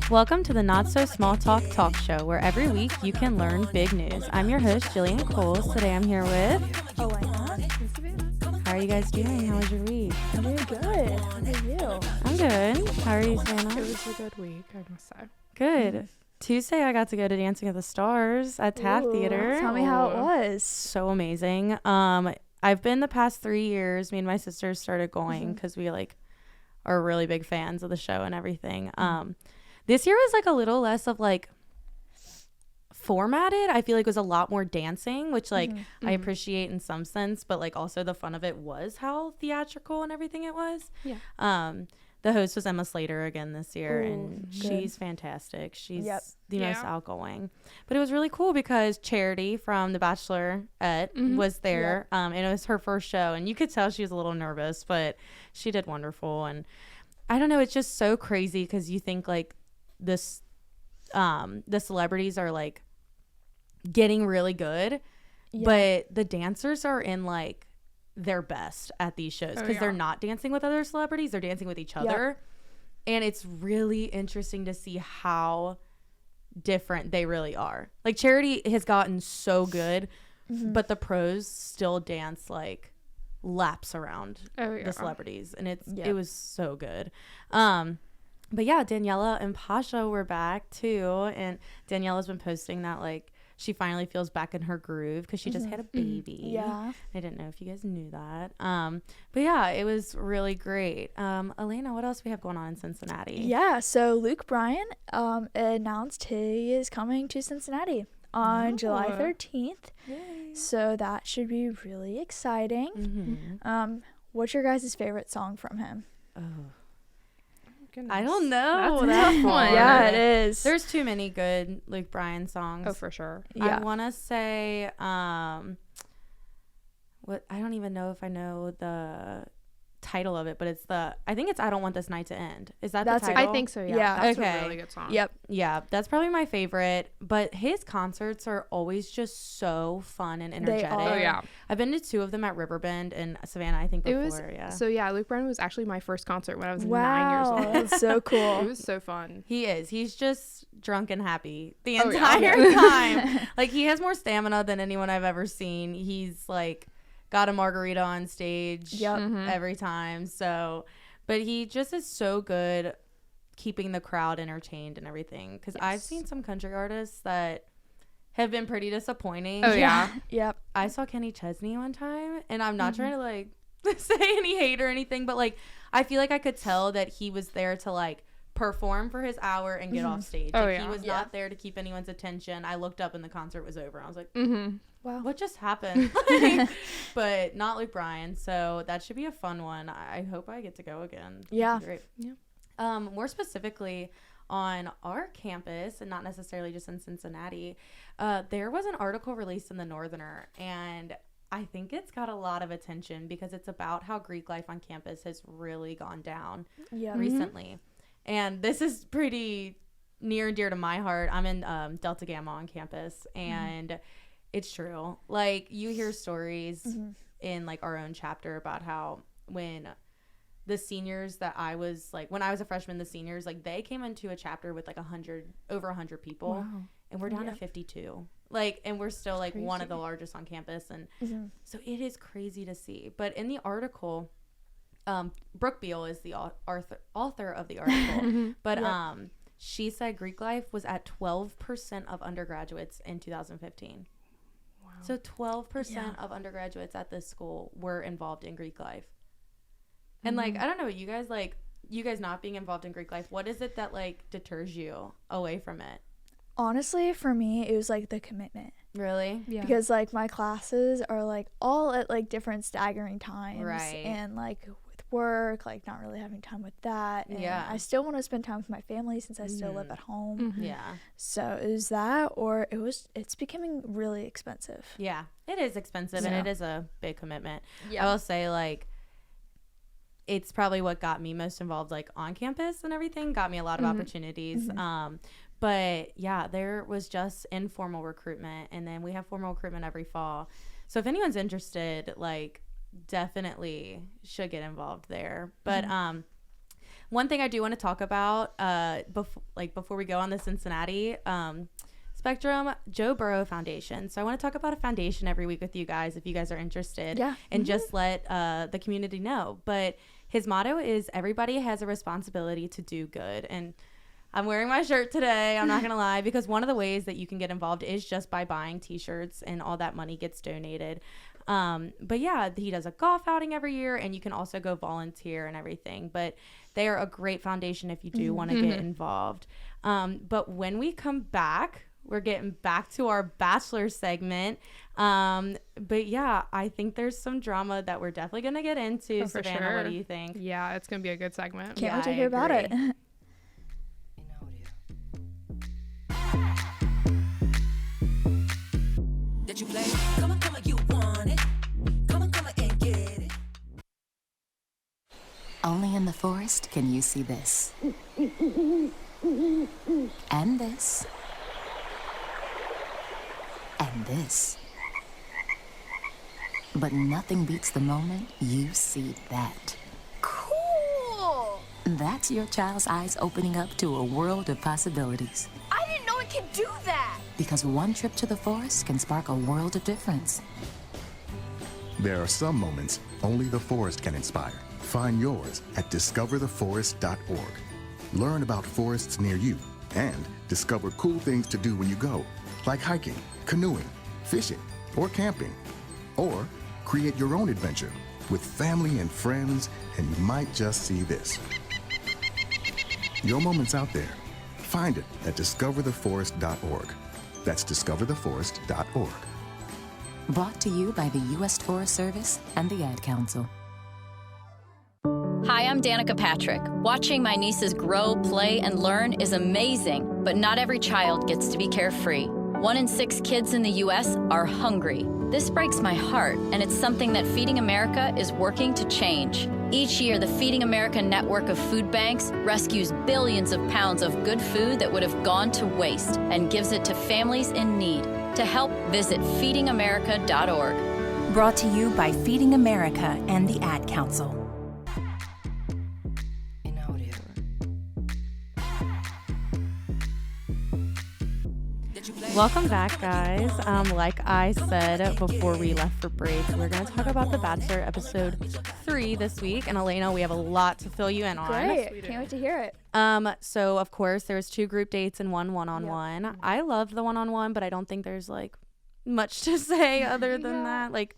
Welcome to the Not So Small Talk Show, where every week you can learn big news. I'm your host, Jillian Coles. Today I'm here with Elena. How are you guys doing? How was your week? I'm doing good. How are you? I'm good. How are you, Savannah? It was a good week, I must say. Good. Tuesday I got to go to Dancing with the Stars at Taft Theater. Tell me how it was. So amazing. I've been the past 3 years. Me and my sisters started going because we are really big fans of the show and everything. This year was a little less of formatted. I feel like it was a lot more dancing, which I appreciate in some sense, but also the fun of it was how theatrical and everything it was. Yeah. The host was Emma Slater again this year, and good. she's fantastic. She's the Yeah. most outgoing. But it was really cool because Charity from The Bachelor was there, and it was her first show, and you could tell she was a little nervous, but she did wonderful. And I don't know, it's just so crazy because you think this, the celebrities are getting really good, but the dancers are in their best at these shows because they're not dancing with other celebrities, they're dancing with each other. And it's really interesting to see how different they really are. Charity has gotten so good, but the pros still dance laps around the celebrities, and it was so good. But yeah, Daniela and Pasha were back too, and Daniela's been posting that she finally feels back in her groove because she just had a baby. Yeah. I didn't know if you guys knew that. But yeah, it was really great. Elena, what else we have going on in Cincinnati? Yeah, so Luke Bryan announced he is coming to Cincinnati on July 13th. Yay. So that should be really exciting. What's your guys' favorite song from him? Oh, Goodness. I don't know. That's a tough one. Yeah, it is. There's too many good Luke Bryan songs. Oh, for sure. Yeah. I want to say, what, I don't even know if I know the title of it, but I think it's I Don't Want This Night to End. Is that That's the a- title? I think so, yeah. Yeah. That's Okay. a really good song. Yep. Yeah, that's probably my favorite, but his concerts are always just so fun and energetic. are. Oh, yeah. I've been to 2 of them at Riverbend and Savannah, I think It before. was, yeah. so yeah, Luke Bryan was actually my first concert when I was 9 Wow, years old. that's so cool. It was so fun. He is. He's just drunk and happy the Oh, yeah. entire time. He has more stamina than anyone I've ever seen. He's got a margarita on stage Yep. every time. So, but he just is so good keeping the crowd entertained and everything. Because I've seen some country artists that have been pretty disappointing. Oh, yeah. Yep. I saw Kenny Chesney one time, and I'm not trying to say any hate or anything, but I feel I could tell that he was there to perform for his hour and get off stage. Oh, He yeah. was not there to keep anyone's attention. I looked up and the concert was over. I was like, Wow. what just happened? But not Luke Bryan, so that should be a fun one. I hope I get to go again. Yeah. Great. Yeah. More specifically on our campus, and not necessarily just in Cincinnati, there was an article released in the Northerner, and I think it's got a lot of attention because it's about how Greek life on campus has really gone down Yeah. recently. And this is pretty near and dear to my heart. I'm in Delta Gamma on campus, and it's true. You hear stories in our own chapter about how when the seniors that I was when I was a freshman, the seniors they came into a chapter with over 100 people. Wow. And we're down to 52. And we're still one of crazy. the largest on campus, and so it is crazy to see. But in the article, Brooke Beal is the author of the article, but she said Greek life was at 12% of undergraduates in 2015. Wow. So 12% of undergraduates at this school were involved in Greek life. And I don't know what you guys not being involved in Greek life, what is it that deters you away from it? Honestly, for me, it was the commitment. Really? Yeah. Because my classes are all at different staggering times. Right. And with work, not really having time with that. And Yeah. I still want to spend time with my family since I still live at home. Yeah. So it was that, or it's becoming really expensive. Yeah. It is expensive, and Yeah. it is a big commitment. Yeah. I will say it's probably what got me most involved on campus and everything, got me a lot of opportunities. But yeah, there was just informal recruitment, and then we have formal recruitment every fall. So if anyone's interested, definitely should get involved there. But one thing I do want to talk about before we go on the Cincinnati spectrum, Joe Burrow Foundation. So I want to talk about a foundation every week with you guys if you guys are interested. Yeah. And just let the community know. But his motto is everybody has a responsibility to do good. And I'm wearing my shirt today, I'm not going to lie, because one of the ways that you can get involved is just by buying t-shirts, and all that money gets donated. But yeah, he does a golf outing every year, and you can also go volunteer and everything. But they are a great foundation if you do want to get involved. But when we come back, we're getting back to our Bachelor segment. But yeah, I think there's some drama that we're definitely going to get into. Oh, for Savannah, sure. what do you think? Yeah, it's going to be a good segment. Can't wait to I hear about it. agree. Did you play? Come on, you want it. Come on, and get it. Only in the forest can you see this. And this. And this. But nothing beats the moment you see that. Cool! That's your child's eyes opening up to a world of possibilities. I didn't know it could do that! Because one trip to the forest can spark a world of difference. There are some moments only the forest can inspire. Find yours at discovertheforest.org. Learn about forests near you and discover cool things to do when you go, like hiking, canoeing, fishing, or camping. Or create your own adventure with family and friends, and you might just see this. Your moment's out there. Find it at discovertheforest.org. That's discovertheforest.org. Brought to you by the U.S. Forest Service and the Ad Council. Hi, I'm Danica Patrick. Watching my nieces grow, play, and learn is amazing, but not every child gets to be carefree. 1 in 6 kids in the U.S. are hungry. This breaks my heart, and it's something that Feeding America is working to change. Each year, the Feeding America network of food banks rescues billions of pounds of good food that would have gone to waste and gives it to families in need. To help, visit feedingamerica.org. Brought to you by Feeding America and the Ad Council. Welcome back, guys. Like I said before we left for break, we're going to talk about The Bachelor episode 3 this week. And Elena, we have a lot to fill you in on. Great. Can't wait to hear it. So of course there was 2 group dates and 1 one-on-one. Yep. I loved the one-on-one, but I don't think there's like much to say other than that. Like,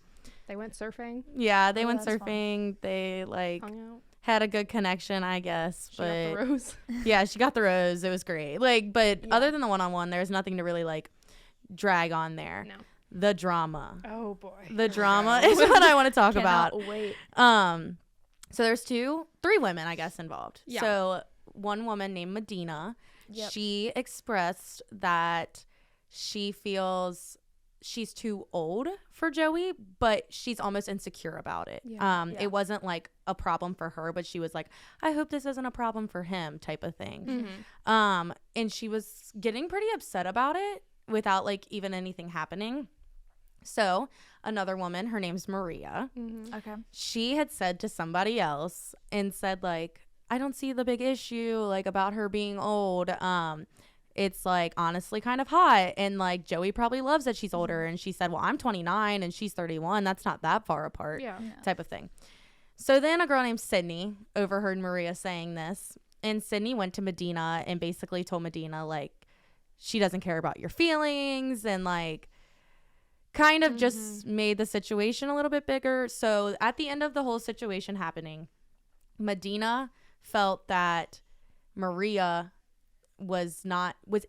they went surfing. Yeah, they went surfing. Fun. They like hung out. Had a good connection, I guess. She got the rose. Yeah, she got the rose. It was great. Like, but other than the one-on-one, there's nothing to really like drag on there. No. The drama. Oh boy. The drama is what I want to talk about. Wait. So there's 3 women, I guess, involved. Yeah. So one woman named Medina, she expressed that she feels she's too old for Joey, but she's almost insecure about it. It wasn't like a problem for her, but she was like, I hope this isn't a problem for him type of thing. Mm-hmm. And she was getting pretty upset about it without like even anything happening. So another woman, her name's Maria. Mm-hmm. Okay. She had said to somebody else and said like, I don't see the big issue like about her being old. It's like honestly kind of hot, and like Joey probably loves that she's older. And she said, well, I'm 29 and she's 31. That's not that far apart, type of thing. So then a girl named Sydney overheard Maria saying this, and Sydney went to Medina and basically told Medina like she doesn't care about your feelings, and like kind of just made the situation a little bit bigger. So at the end of the whole situation happening, Medina felt that Maria was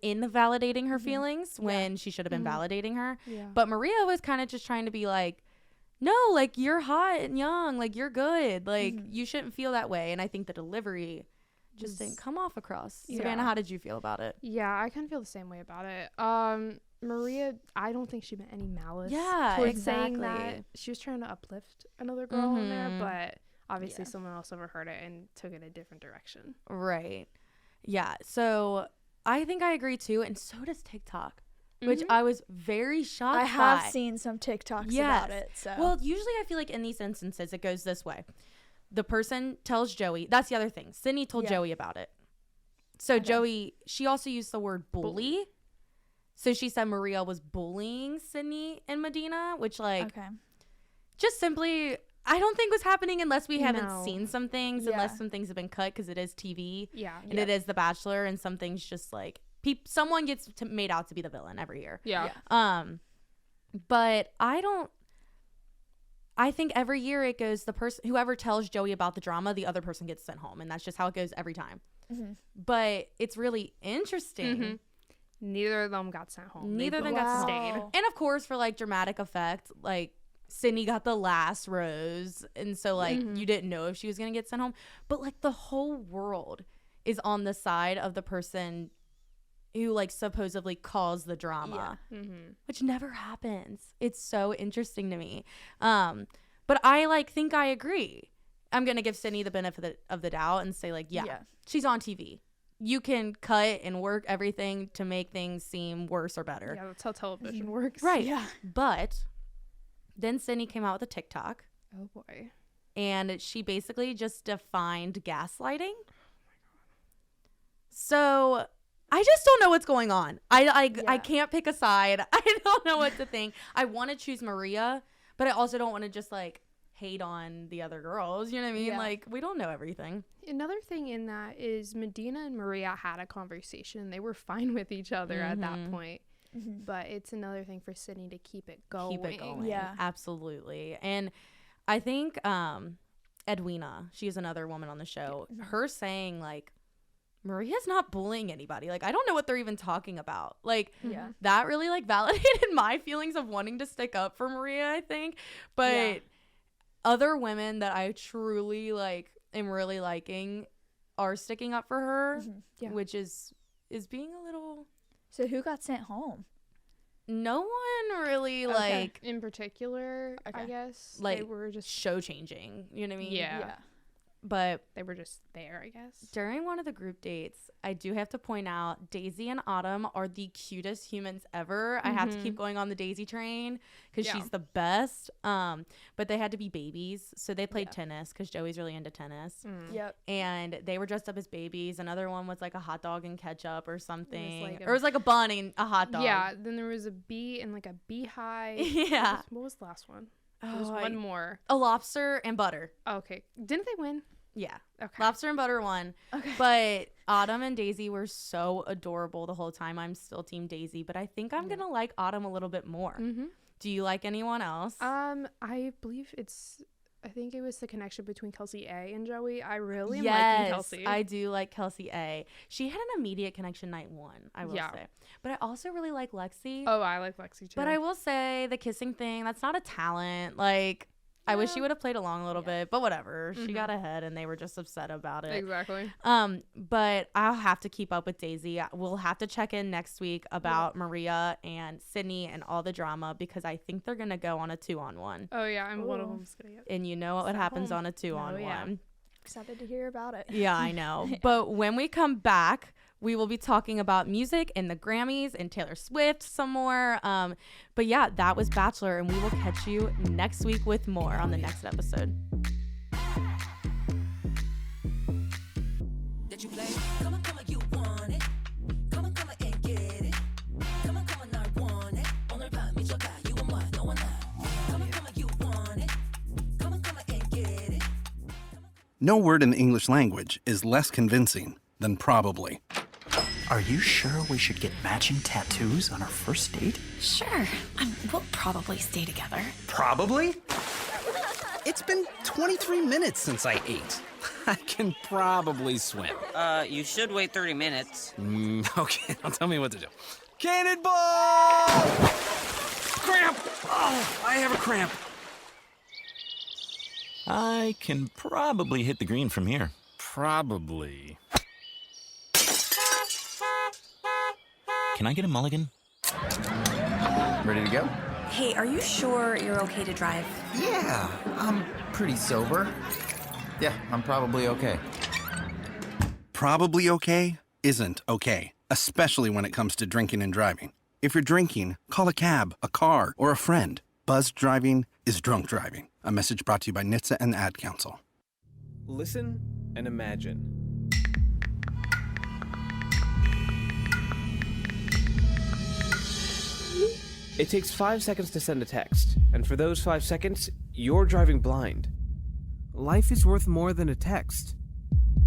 invalidating her feelings when she should have been validating her. But Maria was kind of just trying to be like, no, like you're hot and young, like you're good, like you shouldn't feel that way. And I think the delivery just didn't come off across. Savannah, how did you feel about it? Yeah, I kind of feel the same way about it. Maria, I don't think she meant any malice. Yeah, towards exactly. saying that. She was trying to uplift another girl in there, but obviously someone else overheard it and took it a different direction. Right. Yeah. So I think I agree too. And so does TikTok, which I was very shocked by. I have seen some TikToks about it. So Well, usually I feel like in these instances it goes this way. the person tells Joey. That's the other thing. Sydney told Joey about it. So Joey, she also used the word bully. So she said Maria was bullying Sydney and Medina, which just simply, I don't think was happening unless we haven't seen some things, unless some things have been cut because it is TV. Yeah. And it is The Bachelor, and some things just like someone gets made out to be the villain every year. Yeah. But I think every year it goes, whoever tells Joey about the drama, the other person gets sent home, and that's just how it goes every time. But it's really interesting. Neither of them got sent home. Neither of them got stayed. And of course, for like dramatic effect, like Sydney got the last rose, and so like you didn't know if she was gonna get sent home. But like the whole world is on the side of the person who like supposedly caused the drama, which never happens. It's so interesting to me. But I think I agree. I'm gonna give Sydney the benefit of the doubt and say like, she's on TV. You can cut and work everything to make things seem worse or better. Yeah, that's how television works. Right. Yeah. But then Sydney came out with a TikTok. Oh boy. And she basically just defined gaslighting. Oh my God. So I just don't know what's going on. I can't pick a side. I don't know what to think. I want to choose Maria, but I also don't want to just like hate on the other girls. You know what I mean? Like, we don't know everything. Another thing in that is Medina and Maria had a conversation. They were fine with each other at that point. But it's another thing for Sydney to keep it going. Yeah, absolutely. And I think Edwina, she's another woman on the show, her saying like, Maria's not bullying anybody. Like, I don't know what they're even talking about. Like, that really like validated my feelings of wanting to stick up for Maria, I think. But other women that I truly like am really liking are sticking up for her, which is being a little. So who got sent home? No one really like in particular. I guess like they were just show changing. You know what I mean? Yeah. But they were just there, I guess. During one of the group dates, I do have to point out Daisy and Autumn are the cutest humans ever. I have to keep going on the Daisy train because she's the best. But they had to be babies. So they played tennis because Joey's really into tennis. And they were dressed up as babies. Another one was like a hot dog and ketchup or something. Or it was like a bun and a hot dog. Yeah. Then there was a bee and like a beehive. Yeah. What was the last one? There was one more. A lobster and butter. Okay. Didn't they win? Yeah. Okay. Lobster and butter won. Okay. But Autumn and Daisy were so adorable the whole time. I'm still team Daisy, but I think I'm going to like Autumn a little bit more. Do you like anyone else? I believe I think it was the connection between Kelsey A and Joey. I really am liking Kelsey. I do like Kelsey A. She had an immediate connection night one, I will say. But I also really like Lexi. Oh, I like Lexi too. But I will say the kissing thing, that's not a talent. Like, I wish she would have played along a little bit, but whatever. She got ahead and they were just upset about it. Exactly. But I'll have to keep up with Daisy. We'll have to check in next week about Maria and Sydney and all the drama because I think they're going to go on a 2-on-1. Oh, yeah. And one of them's going to get. And you know what happens on a 2-on-1. Yeah. Excited to hear about it. Yeah, I know. But when we come back, we will be talking about music and the Grammys and Taylor Swift some more. But yeah, that was Bachelor, and we will catch you next week with more on the next episode. Did you play? Come on, you want it. Come on, and get it. Come on, I want it. 오늘 밤이 좋다. You want what? No one Come on, you want it. Come on, and get it. No word in the English language is less convincing than probably. Are you sure we should get matching tattoos on our first date? Sure. We'll probably stay together. Probably? It's been 23 minutes since I ate. I can probably swim. You should wait 30 minutes. Okay, now tell me what to do. Cannonball! Cramp! Oh, I have a cramp. I can probably hit the green from here. Probably. Can I get a mulligan? Ready to go? Hey, are you sure you're okay to drive? Yeah, I'm pretty sober. Yeah, I'm probably okay. Probably okay isn't okay, especially when it comes to drinking and driving. If you're drinking, call a cab, a car, or a friend. Buzzed driving is drunk driving. A message brought to you by NHTSA and the Ad Council. Listen and imagine. It takes 5 seconds to send a text, and for those 5 seconds, you're driving blind. Life is worth more than a text.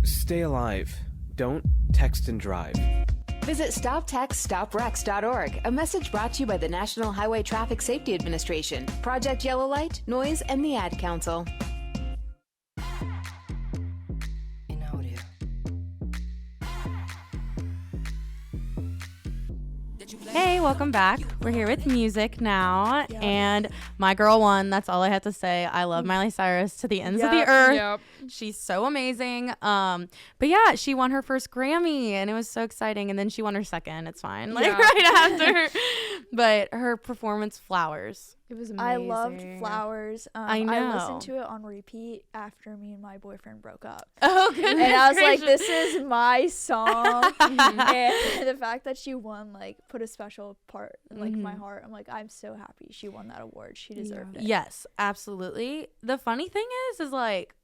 Stay alive. Don't text and drive. Visit StopTextStopWrecks.org, a message brought to you by the National Highway Traffic Safety Administration, Project Yellow Light, Noise, and the Ad Council. Hey, welcome back. We're here with music now, and my girl won. That's all I have to say. I love Miley Cyrus to the ends of the earth. Yep. She's so amazing. But yeah, she won her first Grammy, and it was so exciting. And then she won her second. It's fine, like right after. But her performance, Flowers. It was amazing. I loved Flowers. I know. I listened to it on repeat after me and my boyfriend broke up. Oh, goodness and I was gracious. like, this is my song. And the fact that she won, like, put a special part in, like, my heart. I'm like, I'm so happy she won that award. She deserved it. Yes, absolutely. The funny thing is like,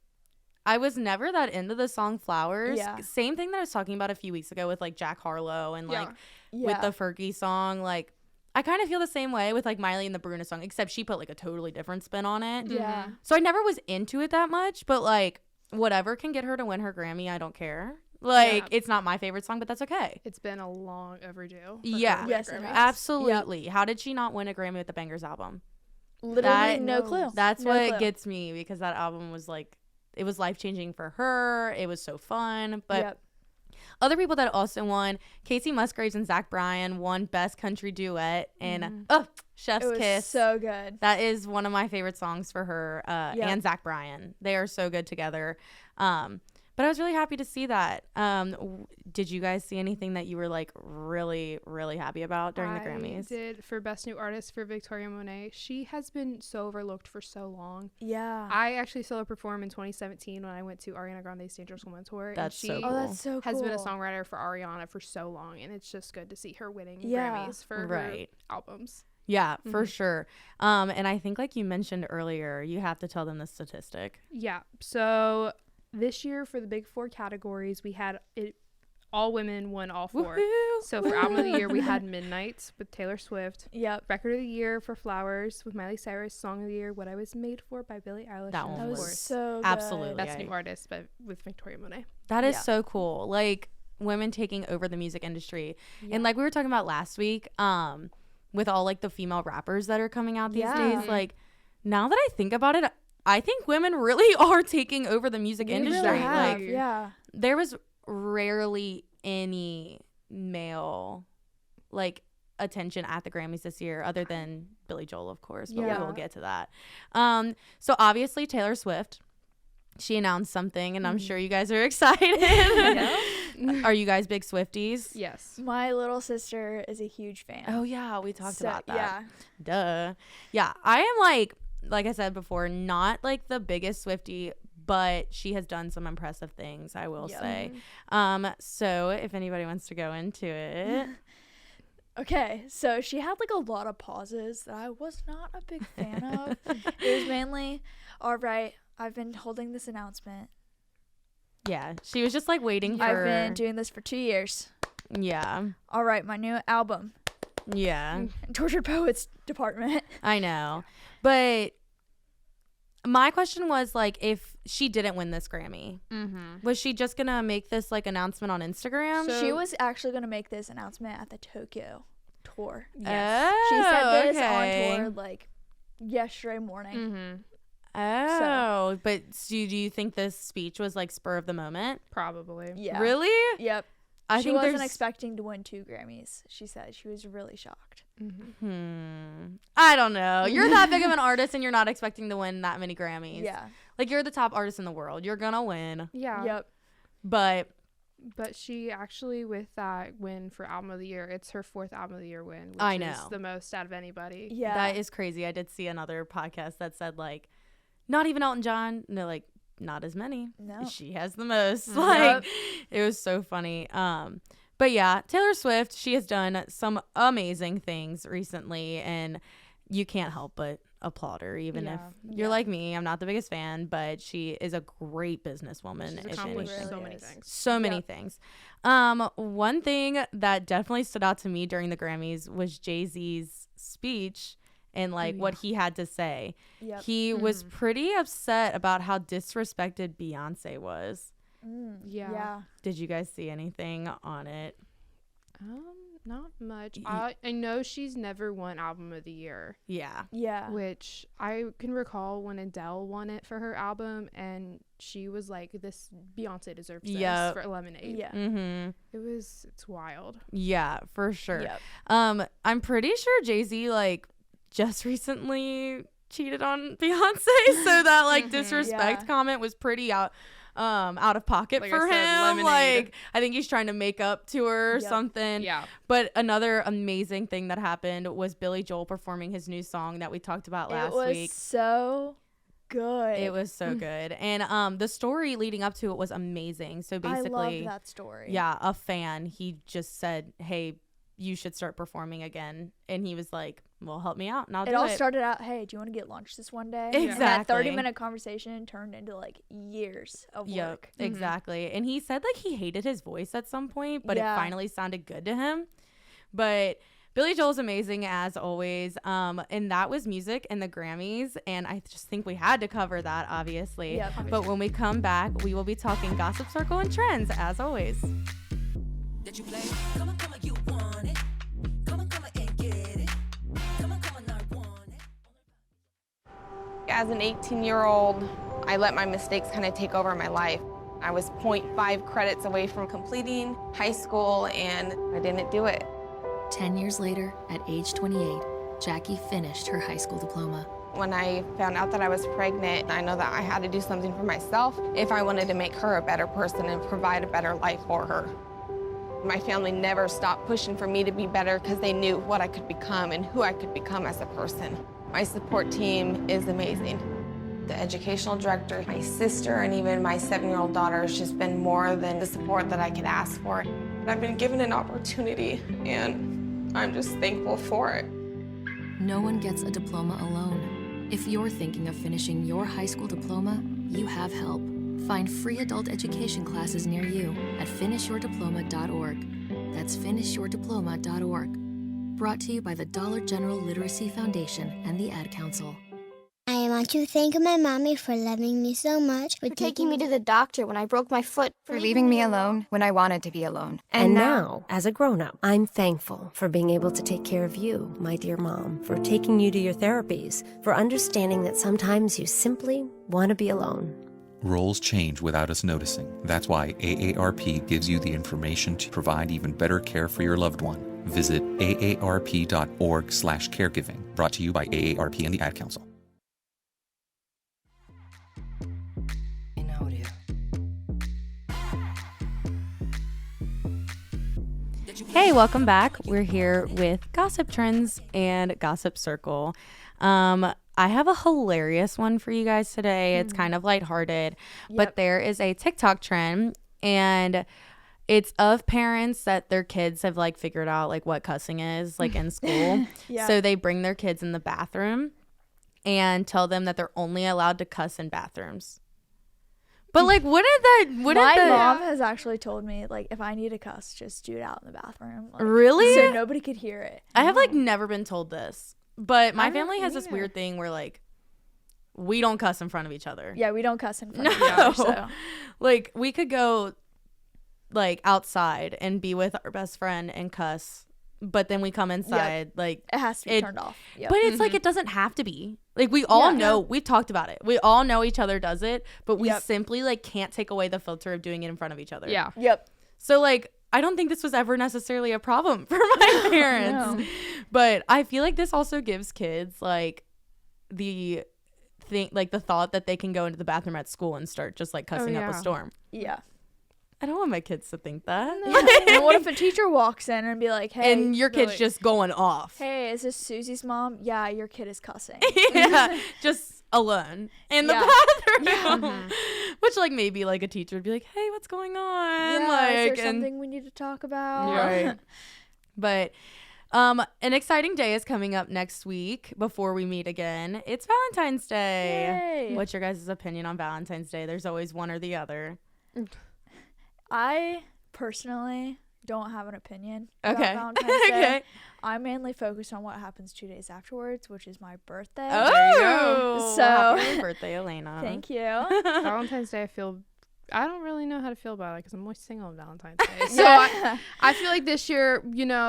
I was never that into the song Flowers. Yeah. Same thing that I was talking about a few weeks ago with, like, Jack Harlow and, like, with the Fergie song. Like, I kind of feel the same way with, like, Miley and the Bruno song, except she put, like, a totally different spin on it. Yeah. So I never was into it that much, but, like, whatever can get her to win her Grammy, I don't care. Like, it's not my favorite song, but that's okay. It's been a long overdue. Yeah. Yes, it has. Absolutely. How did she not win a Grammy with the Bangers album? Literally no clue. That's No what clue. gets me, because that album was, like, it was life-changing for her. It was so fun. But other people that also won, Casey Musgraves and Zach Bryan won Best Country Duet, and Chef's It was Kiss. so good. That is one of my favorite songs for her and Zach Bryan. They are so good together. But I was really happy to see that. Did you guys see anything that you were, like, really, really happy about during the Grammys? I did for Best New Artist for Victoria Monet. She has been so overlooked for so long. Yeah. I actually saw her perform in 2017 when I went to Ariana Grande's Dangerous Woman tour. That's and she so cool. that's so has been a cool. songwriter for Ariana for so long, and it's just good to see her winning Yeah. Grammys for her albums. Yeah, for sure. And I think, like you mentioned earlier, you have to tell them the statistic. Yeah. So this year for the big four categories, we had it. All women won all four. Woohoo! So for album of the year, we had Midnight with Taylor Swift. Yep. Record of the year for Flowers with Miley Cyrus. Song of the year, What I Was Made For by Billie Eilish. That and one of was course, so absolutely Best New Artist with Victoria Monet. That is so cool. Like, women taking over the music industry. And like we were talking about last week, with all, like, the female rappers that are coming out these days, like, now that I think about it, I think women really are taking over the music industry. Really have, like, there was rarely any male, like, attention at the Grammys this year, other than Billy Joel, of course, but we will get to that. So obviously Taylor Swift, she announced something, and I'm sure you guys are excited. Are you guys big Swifties? Yes. My little sister is a huge fan. Oh yeah, we talked about that. Yeah. Duh. Yeah, I am, like I said before, not, like, the biggest Swiftie, but she has done some impressive things, I will say. So if anybody wants to go into it. Okay, so she had, like, a lot of pauses that I was not a big fan of. It was mainly, all right, I've been holding this announcement. Yeah, she was just, like, waiting for... I've been doing this for 2 years. Yeah. All right, my new album. Yeah. Tortured Poets Department. I know. But my question was, like, if she didn't win this Grammy, was she just going to make this, like, announcement on Instagram? She was actually going to make this announcement at the Tokyo tour. Yes. She said this okay. on tour, like, yesterday morning. Oh, but do you think this speech was, like, spur of the moment? Probably. Yeah. Really? Yep. I she think wasn't there's... expecting to win 2 Grammys. She said she was really shocked. I don't know. You're that big of an artist, and you're not expecting to win that many Grammys. Yeah. Like, you're the top artist in the world. You're gonna win. Yeah. Yep. But she actually, with that win for album of the year, it's her 4th album of the year win, which I know. is the most out of anybody. Yeah. that is crazy. I did see another podcast that said, like, not even Elton John. No, like, not as many. No. She has the most. Like, it was so funny. But yeah, Taylor Swift, she has done some amazing things recently, and you can't help but applaud her, even if Yeah. you're like me. I'm not the biggest fan, but she is a great businesswoman. She's if accomplished anything. so many things. So many things. One thing that definitely stood out to me during the Grammys was Jay-Z's speech and like what he had to say. Yep. He was pretty upset about how disrespected Beyonce was. Yeah. Did you guys see anything on it? Not much. I know she's never won Album of the Year. Yeah. Yeah. Which I can recall when Adele won it for her album, and she was like, "This Beyonce deserves this for Lemonade." Yeah. Mm-hmm. It's wild. Yeah, for sure. Yep. I'm pretty sure Jay-Z like just recently cheated on Beyonce, so that like disrespect comment was pretty out of pocket Like for I said, him. Lemonade. Like I think he's trying to make up to her or Yep. something. Yeah. But another amazing thing that happened was Billy Joel performing his new song that we talked about last it was week. so good. It was so good. And the story leading up to it was amazing. So basically, I love that story. yeah, a fan, he just said, "Hey, you should start performing again." And he was like, "Well, help me out and I'll do it." It all started out, hey, do you want to get lunch this one day? Exactly. And that 30-minute conversation turned into like years of work. Exactly. And he said like he hated his voice at some point, but Yeah. it finally sounded good to him. But Billy Joel's amazing as always. And that was music and the Grammys. And I just think we had to cover that, obviously. Yep. But when we come back, we will be talking Gossip Circle and trends, as always. Did you play? Come on, you want it. Come on and get it. Come on, I want it. As an 18-year-old, I let my mistakes kind of take over my life. I was 0.5 credits away from completing high school, and I didn't do it. 10 years later, at age 28, Jackie finished her high school diploma. When I found out that I was pregnant, I know that I had to do something for myself if I wanted to make her a better person and provide a better life for her. My family never stopped pushing for me to be better because they knew what I could become and who I could become as a person. My support team is amazing. The educational director, my sister, and even my 7-year-old daughter has just been more than the support that I could ask for. I've been given an opportunity, and I'm just thankful for it. No one gets a diploma alone. If you're thinking of finishing your high school diploma, you have help. Find free adult education classes near you at finishyourdiploma.org. That's finishyourdiploma.org. Brought to you by the Dollar General Literacy Foundation and the Ad Council. I want to thank my mommy for loving me so much, for taking me to the doctor when I broke my foot, For leaving me alone when I wanted to be alone. And now, as a grown-up, I'm thankful for being able to take care of you, my dear mom, for taking you to your therapies, for understanding that sometimes you simply want to be alone. Roles change without us noticing. That's why AARP gives you the information to provide even better care for your loved one. Visit aarp.org/caregiving. Brought to you by AARP and the Ad Council. Hey, welcome back. We're here with Gossip Trends and Gossip Circle. I have a hilarious one for you guys today. It's kind of lighthearted, but there is a TikTok trend, and it's of parents that their kids have like figured out like what cussing is like in school. So they bring their kids in the bathroom and tell them that they're only allowed to cuss in bathrooms. But like, my mom has actually told me like if I need to cuss, just do it out in the bathroom. Like, really? So nobody could hear it. I have like never been told this, but my I don't family has this either. weird thing where like we don't cuss in front of each other. Yeah, we don't cuss in front of each other. So. Like we could go like outside and be with our best friend and cuss, but then we come inside like it has to be turned off. Yep. But it's like it doesn't have to be. Like we all know, we've talked about it. We all know each other does it, but we simply like can't take away the filter of doing it in front of each other. Yeah. Yep. So like I don't think this was ever necessarily a problem for my parents. No. But I feel like this also gives kids like the thought that they can go into the bathroom at school and start just like cussing up a storm. Yeah. I don't want my kids to think that. And what if a teacher walks in and be like, hey, and your kid's just going off. Hey, is this Susie's mom? Yeah, your kid is cussing. Yeah, just alone in the bathroom. Which like maybe like a teacher would be like, hey, what's going on? Yeah, like, is there something we need to talk about? Right. But An exciting day is coming up next week before we meet again. It's Valentine's Day. Yay. What's your guys' opinion on Valentine's Day? There's always one or the other. I personally don't have an opinion about Okay. Valentine's Day. Okay. I mainly focus on what happens 2 days afterwards, which is my birthday. Oh, there you go. So Happy early birthday, Elena. Thank you. Valentine's Day, I don't really know how to feel about it because I'm always single on Valentine's Day. So I feel like this year,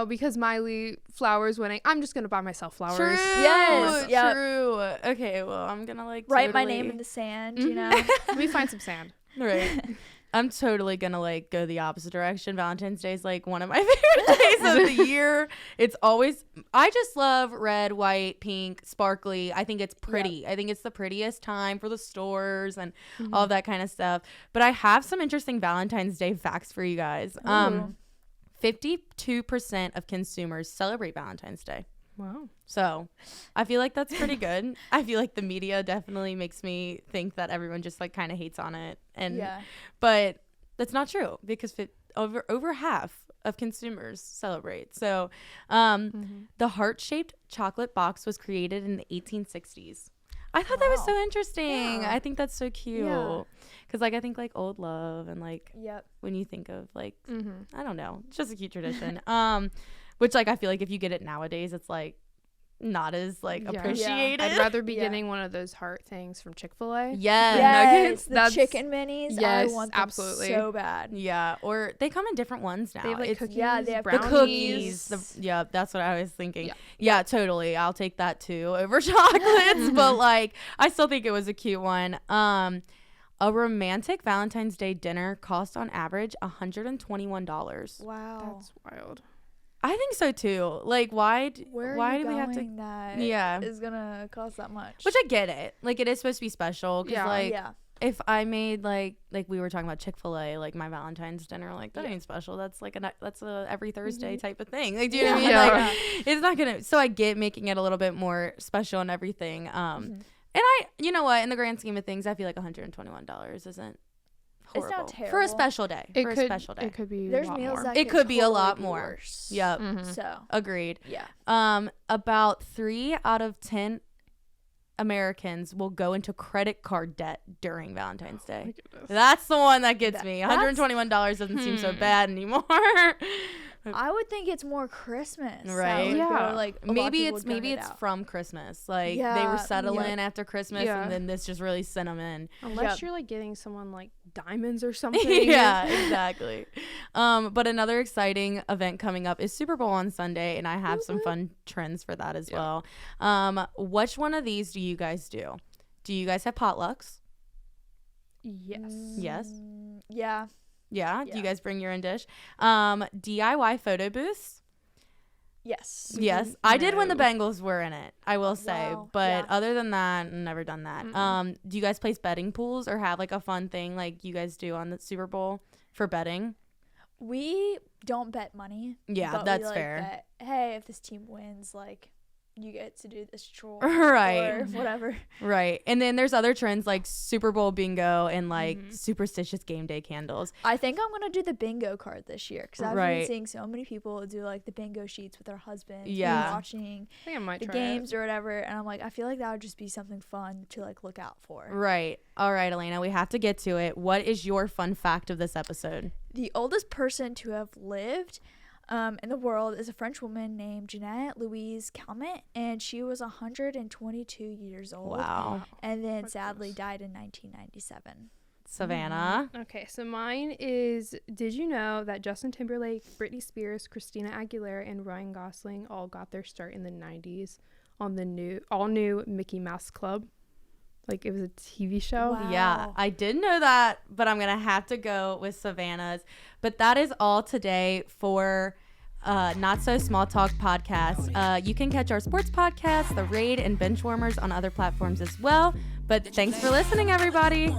because Miley Flowers winning, I'm just going to buy myself flowers. True. Yes. Yep. True. Okay, well, I'm going to write my name in the sand, Let me find some sand. Right. I'm totally going to go the opposite direction. Valentine's Day is one of my favorite days of the year. It's always, I just love red, white, pink, sparkly. I think it's pretty. Yep. I think it's the prettiest time for the stores and all that kind of stuff. But I have some interesting Valentine's Day facts for you guys. 52% of consumers celebrate Valentine's Day. Wow. So I feel like that's pretty good. I feel like the media definitely makes me think that everyone just kind of hates on it. But that's not true because over half of consumers celebrate. So the heart-shaped chocolate box was created in the 1860s. I thought that was so interesting. I think that's so cute. Because I think old love and when you think of I don't know, it's just a cute tradition. Which I feel like if you get it nowadays, it's not as appreciated. I'd rather be getting one of those heart things from Chick-fil-A. Yes, the chicken minis. Yes, I want them absolutely so bad. Yeah, or they come in different ones now. They have cookies. Yeah, they have the cookies. That's what I was thinking. Yeah, totally. I'll take that too over chocolates. But I still think it was a cute one. A romantic Valentine's Day dinner cost on average $121. Wow, that's wild. I think so too. Why do we have to? That is gonna cost that much? Which I get it. It is supposed to be special. If I made like we were talking about Chick-fil-A, my Valentine's dinner, that ain't special. That's that's a every Thursday type of thing. Do you know what I mean? It's not gonna. So I get making it a little bit more special and everything. And you know what? In the grand scheme of things, I feel like $121 isn't horrible. It's not terrible for a special day. It could be. There's a lot meals more. that It could be a lot be more. Worse. Yep. So agreed. Yeah. About 3 out of 10 Americans will go into credit card debt during Valentine's Day. That's the one that gets me. $121 doesn't seem so bad anymore. I would think it's more Christmas, right? Maybe it's out. From Christmas. They were settling after Christmas, and then this just really sent them in. Unless you're getting someone diamonds or something. Yeah, exactly. But another exciting event coming up is Super Bowl on Sunday, and I have some fun trends for that as well. Which one of these do you guys do? Do you guys have potlucks? Yes. Yes. Yeah. Yeah. Do you guys bring your own dish? DIY photo booths? Yes. Yes. I did when the Bengals were in it, I will say. Wow. But other than that, never done that. Do you guys place betting pools or have a fun thing like you guys do on the Super Bowl for betting? We don't bet money. Yeah, but that's we, fair. Bet, hey, if this team wins, you get to do this chore. Right. Or whatever. Right. And then there's other trends like Super Bowl bingo and superstitious game day candles. I think I'm going to do the bingo card this year because I've been seeing so many people do the bingo sheets with their husbands. Yeah. Watching I think I might the try games or whatever. And I'm I feel like that would just be something fun to look out for. Right. All right, Elena, we have to get to it. What is your fun fact of this episode? The oldest person to have lived in the world is a French woman named Jeanette Louise Calment, and she was 122 years old. Wow. And then sadly died in 1997. Savannah. Okay, so mine is, did you know that Justin Timberlake, Britney Spears, Christina Aguilera, and Ryan Gosling all got their start in the 90s on the all new Mickey Mouse Club? It was a TV show. Wow. Yeah, I did know that, but I'm going to have to go with Savannah's. But that is all today for Not So Small Talk podcast. You can catch our sports podcast, The Raid, and Benchwarmers on other platforms as well. But thanks for listening, everybody.